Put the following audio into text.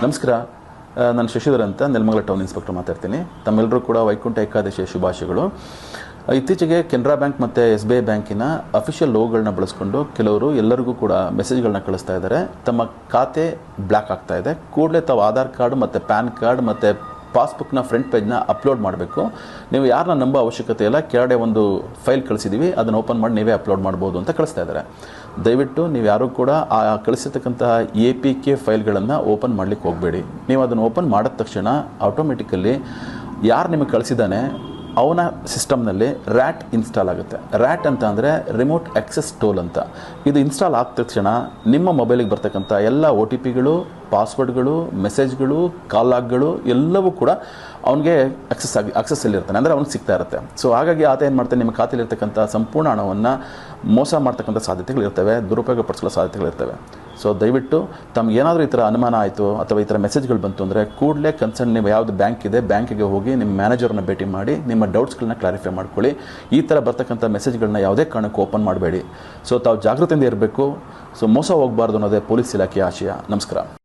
ನಮಸ್ಕಾರ. ನಾನು ಶಶಿಧರ್ ಅಂತ ನೆಲಮಂಗಲ ಟೌನ್ ಇನ್ಸ್ಪೆಕ್ಟರ್ ಮಾತಾಡ್ತೀನಿ. ತಮ್ಮೆಲ್ಲರೂ ಕೂಡ ವೈಕುಂಠ ಏಕಾದಶಿಯ ಶುಭಾಶಯಗಳು. ಇತ್ತೀಚೆಗೆ ಕೆನರಾ ಬ್ಯಾಂಕ್ ಮತ್ತು SBI ಬ್ಯಾಂಕಿನ ಅಫಿಷಿಯಲ್ ಲೋಗೋಗಳನ್ನ ಬಳಸ್ಕೊಂಡು ಕೆಲವರು ಎಲ್ಲರಿಗೂ ಕೂಡ ಮೆಸೇಜ್ಗಳನ್ನ ಕಳಿಸ್ತಾ ಇದ್ದಾರೆ. ತಮ್ಮ ಖಾತೆ ಬ್ಲ್ಯಾಕ್ ಆಗ್ತಾ ಇದೆ, ಕೂಡಲೇ ತಾವು ಆಧಾರ್ ಕಾರ್ಡ್ ಮತ್ತು ಪ್ಯಾನ್ ಕಾರ್ಡ್ ಮತ್ತು ಪಾಸ್ಬುಕ್ನ ಫ್ರಂಟ್ ಪೇಜ್ನ ಅಪ್ಲೋಡ್ ಮಾಡಬೇಕು. ನೀವು ಯಾರನ್ನ ನಂಬೋ ಅವಶ್ಯಕತೆ ಇಲ್ಲ, ಕೆಳಗಡೆ ಒಂದು ಫೈಲ್ ಕಳಿಸಿದ್ದೀವಿ, ಅದನ್ನು ಓಪನ್ ಮಾಡಿ ನೀವೇ ಅಪ್ಲೋಡ್ ಮಾಡ್ಬೋದು ಅಂತ ಕಳಿಸ್ತಾ ಇದ್ದಾರೆ. ದಯವಿಟ್ಟು ನೀವು ಯಾರೂ ಕೂಡ ಆ ಕಳಿಸಿರ್ತಕ್ಕಂತಹ APK ಫೈಲ್ಗಳನ್ನು ಓಪನ್ ಮಾಡಲಿಕ್ಕೆ ಹೋಗಬೇಡಿ. ನೀವು ಅದನ್ನು ಓಪನ್ ಮಾಡಿದ ತಕ್ಷಣ ಆಟೋಮೆಟಿಕಲಿ ಯಾರು ನಿಮಗೆ ಕಳಿಸಿದ್ದಾನೆ ಅವನ ಸಿಸ್ಟಮ್ನಲ್ಲಿ ರ್ಯಾಟ್ ಇನ್ಸ್ಟಾಲ್ ಆಗುತ್ತೆ. ರ್ಯಾಟ್ ಅಂತ ಅಂದರೆ ರಿಮೋಟ್ ಆಕ್ಸೆಸ್ ಟೂಲ್ ಅಂತ. ಇದು ಇನ್ಸ್ಟಾಲ್ ಆದ ತಕ್ಷಣ ನಿಮ್ಮ ಮೊಬೈಲಿಗೆ ಬರ್ತಕ್ಕಂಥ ಎಲ್ಲ OTPಗಳು, ಪಾಸ್ವರ್ಡ್ಗಳು, ಮೆಸೇಜ್ಗಳು, ಕಾಲ್ ಲಾಗ್ಗಳು ಎಲ್ಲವೂ ಕೂಡ ಅವನಿಗೆ ಆಕ್ಸೆಸ್ಸಲ್ಲಿರ್ತಾನೆ, ಅಂದರೆ ಅವ್ನಿಗೆ ಸಿಗ್ತಾ ಇರುತ್ತೆ. ಸೊ ಹಾಗಾಗಿ ಆತ ಏನು ಮಾಡ್ತಾನೆ, ನಿಮ್ಮ ಖಾತೆಯಲ್ಲಿರ್ತಕ್ಕಂಥ ಸಂಪೂರ್ಣ ಹಣವನ್ನು ಮೋಸ ಮಾಡ್ತಕ್ಕಂಥ ಸಾಧ್ಯತೆಗಳಿರ್ತವೆ, ದುರುಪಯೋಗ ಪಡಿಸೋ ಸಾಧ್ಯತೆಗಳಿರ್ತವೆ. ಸೊ ದಯವಿಟ್ಟು ತಮಗೇನಾದರೂ ಈ ಥರ ಅನುಮಾನ ಆಯಿತು ಅಥವಾ ಈ ಥರ ಮೆಸೇಜ್ಗಳು ಬಂತು ಅಂದರೆ ಕೂಡಲೇ ಕನ್ಸರ್ನ್ ನೀವು ಯಾವುದು ಬ್ಯಾಂಕ್ ಇದೆ ಬ್ಯಾಂಕಿಗೆ ಹೋಗಿ ನಿಮ್ಮ ಮ್ಯಾನೇಜರ್ನ ಭೇಟಿ ಮಾಡಿ ನಿಮ್ಮ ಡೌಟ್ಸ್ಗಳನ್ನ ಕ್ಲಾರಿಫೈ ಮಾಡ್ಕೊಳ್ಳಿ. ಈ ಥರ ಬರ್ತಕ್ಕಂಥ ಮೆಸೇಜ್ಗಳನ್ನ ಯಾವುದೇ ಕಾರಣಕ್ಕೂ ಓಪನ್ ಮಾಡಬೇಡಿ. ಸೊ ತಾವು ಜಾಗೃತಿಯಿಂದ ಇರಬೇಕು. ಸೊ ಮೋಸ ಹೋಗಬಾರ್ದು ಅನ್ನೋದೇ ಪೊಲೀಸ್ ಇಲಾಖೆಯ ಆಶಯ. ನಮಸ್ಕಾರ.